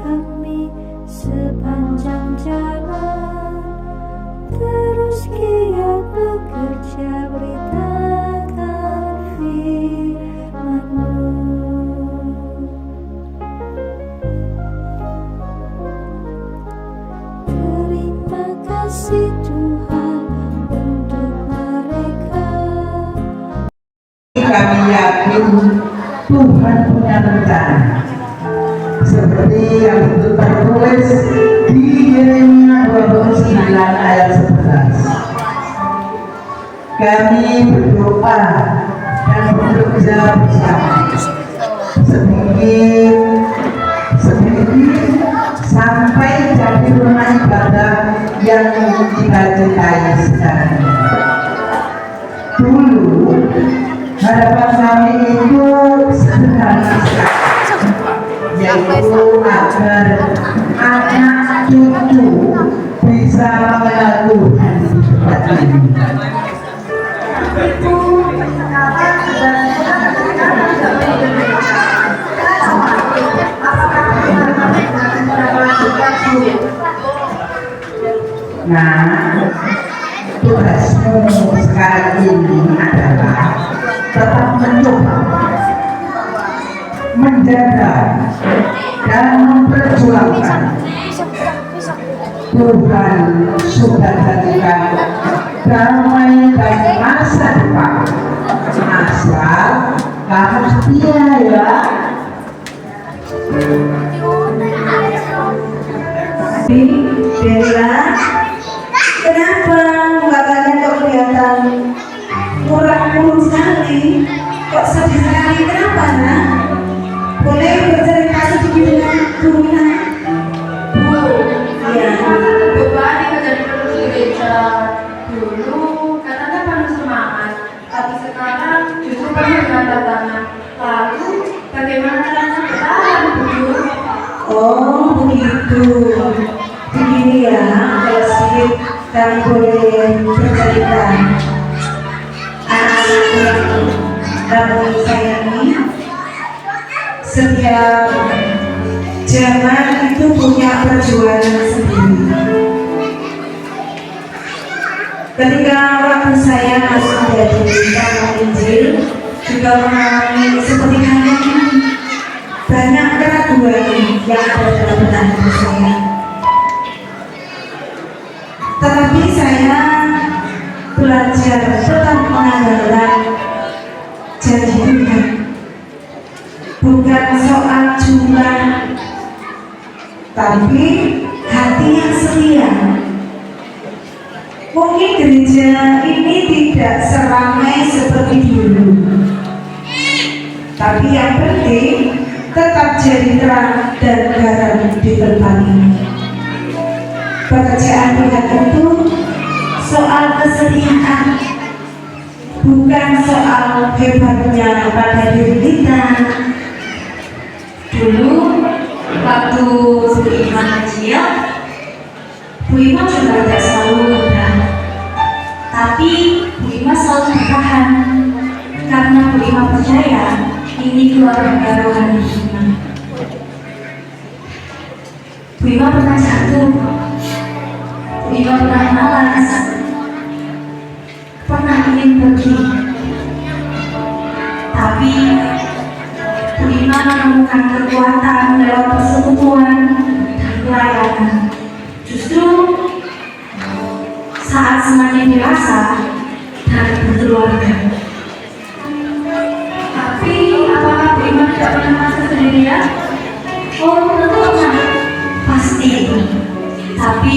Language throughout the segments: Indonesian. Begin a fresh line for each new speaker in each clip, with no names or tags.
kami sepanjang jalan, terus giat bekerja beritakan firman-Mu. Terima kasih Tuhan untuk mereka.
Kami yakin Tuhan punya rencana seperti yang tertulis di Yeremia 29 ayat 11. Kami berdoa dan bekerja bersama sedikit sampai jadi rumah ibadah yang kita cintai sekarang. Dulu harapan kami itu sederhana sekali, yaitu agar anak cucu bisa mengenal Tuhan di tempat ini. Nah, tugasmu sekarang ini adalah tetap mencoba menjaga dan memperjuangkan. Tuhan sudah jadikan damai dan masa depan, asal kamu setia ya.
Bella, kenapa mukanya kok kelihatan murung sekali? Kok sedih sekali? Kenapa, nak? Boleh bercerita sedikit dengan Bunda? Bu, iya.
Beban yang menjadi penulis gereja dulu katanya penuh semangat, tapi sekarang justru penuh dengan tantangan. Lalu bagaimana caranya bertahan, Bu?
Oh, begitu. Begini ya, kalau sedikit kami boleh bercerita. Anak-anak yang kami sayangi, setiap zaman itu punya perjuangan sendiri. Ketika waktu saya masuk jadi kampung Injil, juga mengalami seperti kalian ini, banyak keraguan yang ada dalam benak saya. Tetapi saya belajar tetap mengandalkan janji Tuhan. Bukan soal jumlah, tapi hati yang setia. Mungkin gereja ini tidak seramai seperti dulu, tapi yang penting tetap jadi terang dan garam di tempat ini. Pekerjaan Tuhan itu soal kesetiaan, bukan soal hebatnya pada diri kita.
Dulu waktu Bu Ima kecil, Bu Ima juga tidak selalu mudah, tapi Bu Ima selalu bertahan karena Bu Ima percaya ini keluarga rohani Bu Ima. Bu Ima pernah jatuh, Bu Ima pernah malas, pernah ingin pergi, tapi Bu Ima menemukan kekuatan lewat persekutuan dan pelayanan. Justru saat semakin dewasa dan berkeluarga. Tapi apakah Bu Ima tidak pernah merasa sendirian? Oh, tentu pernah, pasti. Tapi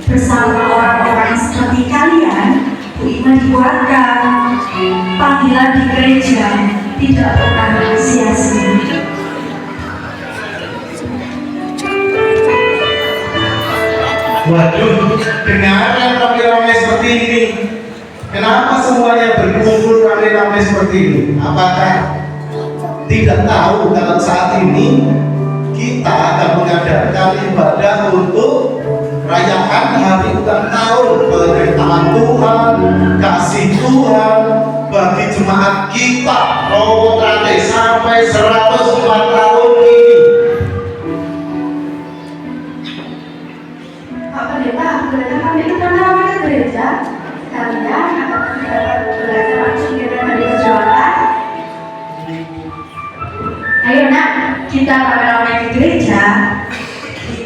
bersama orang-orang seperti kalian, Bu Ima dikuatkan. Panggilan di gereja tidak pernah sia-sia.
Waduh, dengar yang ramai-ramai seperti ini. Kenapa semuanya berkumpul ramai-ramai seperti ini? Apakah tidak tahu kalau saat ini kita akan mengadakan ibadah untuk rayakan hari ulang tahun pemerintahan Tuhan, kasih Tuhan bagi jemaat kita Rowo Trate sampai 104 tahun ini.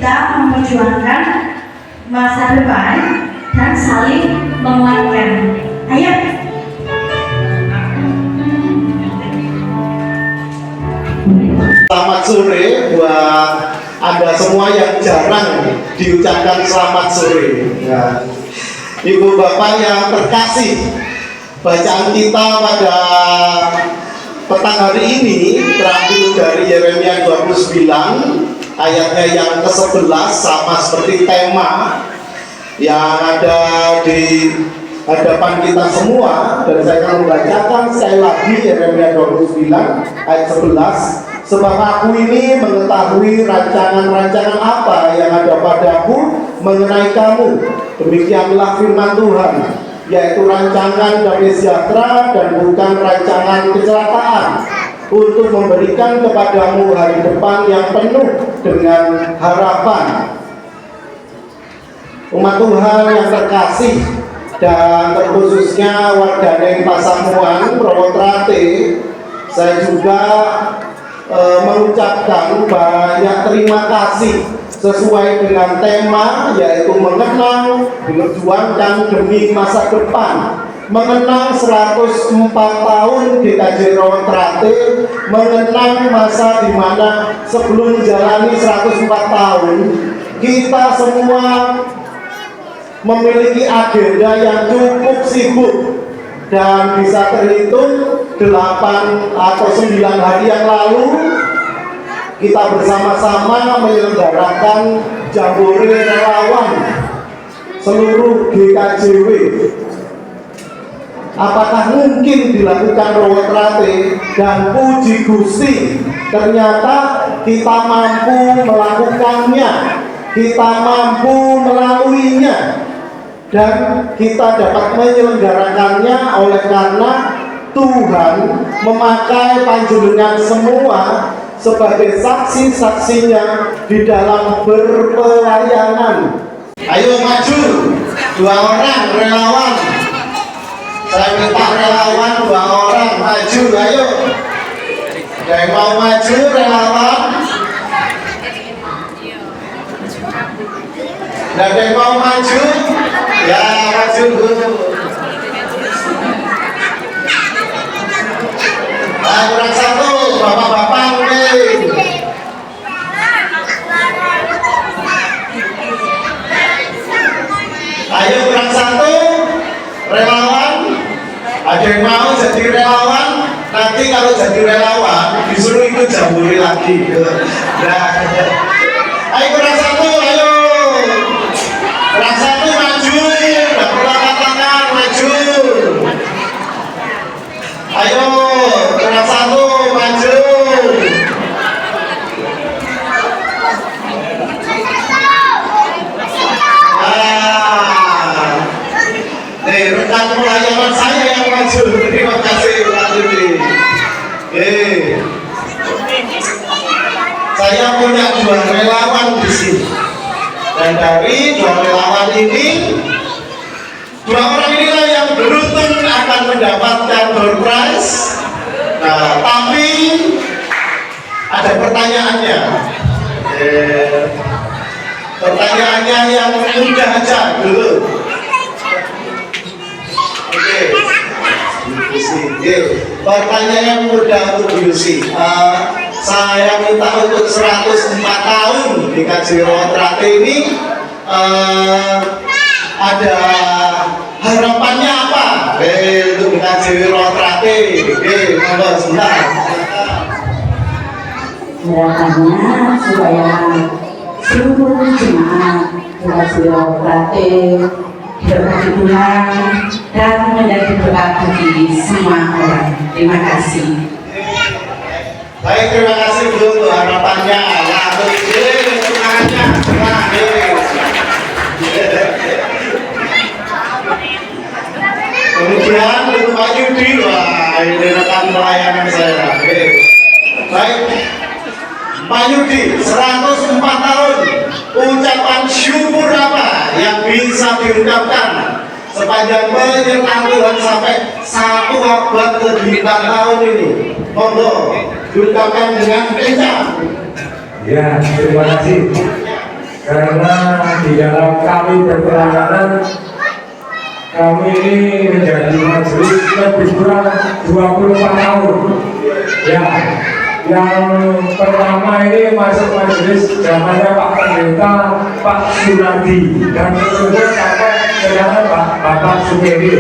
kita memperjuangkan masa depan dan saling menguatkan. Ayo.
Selamat sore buat Anda semua yang jarang diucapkan selamat sore. Ya. Ibu Bapak yang terkasih, bacaan kita pada petang hari ini terambil dari Yeremia 29 ayatnya yang ke-11, sama seperti tema yang ada di hadapan kita semua, dan saya akan membacakan sekali lagi Yeremia 29 ayat 11. Sebab aku ini mengetahui rancangan-rancangan apa yang ada padaku mengenai kamu, demikianlah firman Tuhan, yaitu rancangan damai sejahtera dan bukan rancangan kecelakaan, untuk memberikan kepadamu hari depan yang penuh dengan harapan. Umat Tuhan yang terkasih, dan terkhususnya warga Pasamuan, Prowotrate, saya juga mengucapkan banyak terima kasih sesuai dengan tema, yaitu mengenang, memperjuangkan demi masa depan. Mengenang 104 tahun GKJ Prowotrate, mengenang masa di mana sebelum menjalani 104 tahun kita semua memiliki agenda yang cukup sibuk, dan bisa terhitung 8 atau 9 hari yang lalu kita bersama-sama menyelenggarakan jambore relawan seluruh GKJW. Apakah mungkin dilakukan Prowotrate? Dan puji Gusti, ternyata kita mampu melakukannya, kita mampu melaluinya, dan kita dapat menyelenggarakannya oleh karena Tuhan memakai panjenengan semua sebagai saksi-saksinya di dalam berpelayanan. Ayo maju, 2 orang relawan. Saya minta relawan 2 orang maju, ayo. Ada yang mau maju relawan? Ada yang mau maju? Ya, maju dulu. Kurang 1, bapak-bapak mungkin. Ayo kurang 1, relawan. Ada yang mau jadi relawan? Nanti kalau jadi relawan disuruh ikut jambore lagi. Nah, ayo kurang 1, ayo. Kurang 1 maju, nggak perlu angkat tangan, maju. Ayo, kurang 1 maju. Nih, rekan pelayanan saya yang maju. Terima kasih Pak Dudi. Saya punya 2 relawan di sini. Dan dari 2 relawan ini, 2 orang inilah yang beruntung akan mendapatkan door prize. Nah, tapi ada pertanyaannya. Pertanyaannya yang mudah aja dulu. Oke. Pertanyaan yang mudah untuk Yusi. Saya minta untuk 104 tahun di GKJ Prowotrate ini, ada harapannya apa untuk GKJ Prowotrate? Monggo sebentar.
Harapannya supaya seluruh jemaat GKJ Prowotrate berkati Tuhan dan menjadi berkat bagi semua orang. Terima kasih.
Baik, terima kasih Bu untuk harapannya. Nah, semangatnya. Kemudian untuk Pak Yudi, wah ini rekan pelayanan saya. Baik, Pak Yudi, 104 tahun, ucapan syukur apa yang bisa diucapkan sepanjang penyertaan Tuhan sampai 1 abad ke-9 tahun ini? Monggo diucapkan dengan kencang.
Ya, terima kasih. karena di dalam kami berpelayanan, kami ini menjadi majelis lebih kurang 24 tahun. Ya, yang pertama ini masuk majelis zamannya Pak Pendeta Pak Sunardi, dan kemudian sampai sekarang Bapak Sumedi.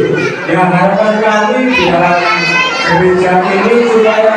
Ya, harapan kami di dalam gereja ini supaya